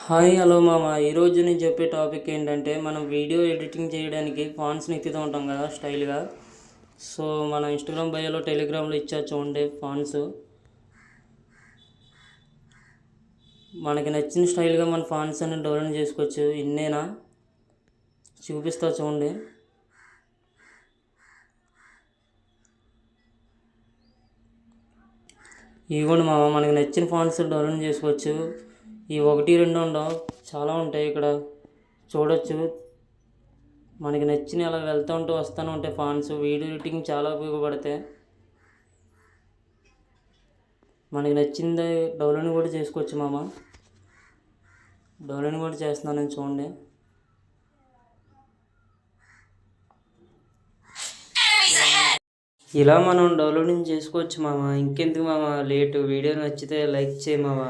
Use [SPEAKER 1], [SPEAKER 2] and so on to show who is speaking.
[SPEAKER 1] Hi hello మామ. ఈరోజు నేను చెప్పే టాపిక్ ఏంటంటే మనం వీడియో ఎడిటింగ్ చేయడానికి ఫాంట్స్ని ఎత్తుతూ ఉంటాం కదా స్టైల్గా. సో మన ఇన్స్టాగ్రామ్ బయోలో టెలిగ్రామ్లో ఇచ్చా చూడండి ఫాంట్స్. మనకి నచ్చిన స్టైల్గా మన ఫాంట్స్ అన్ని డౌన్లోడ్ చేసుకోవచ్చు. ఇన్నేనా చూపిస్తా చూడండి. ఇవ్వండి మామ, మనకి నచ్చిన ఫాంట్స్ డౌన్లోడ్ చేసుకోవచ్చు. ఈ 1-2 ఉండవు, చాలా ఉంటాయి ఇక్కడ చూడొచ్చు. మనకి నచ్చిన అలా వెళ్తూ ఉంటూ వస్తూనే ఉంటాయి ఫాంట్స్. వీడియో ఎడిటింగ్ చాలా ఉపయోగపడతాయి. మనకి నచ్చింది డౌన్లోడ్ కూడా చేసుకోవచ్చు మామ. డౌన్లోడ్ కూడా చేస్తున్నాను చూడండి. ఇలా మనం డౌన్లోడింగ్ చేసుకోవచ్చు మామ. ఇంకెందుకు మామ లేటు. వీడియో నచ్చితే లైక్ చేయి మామ.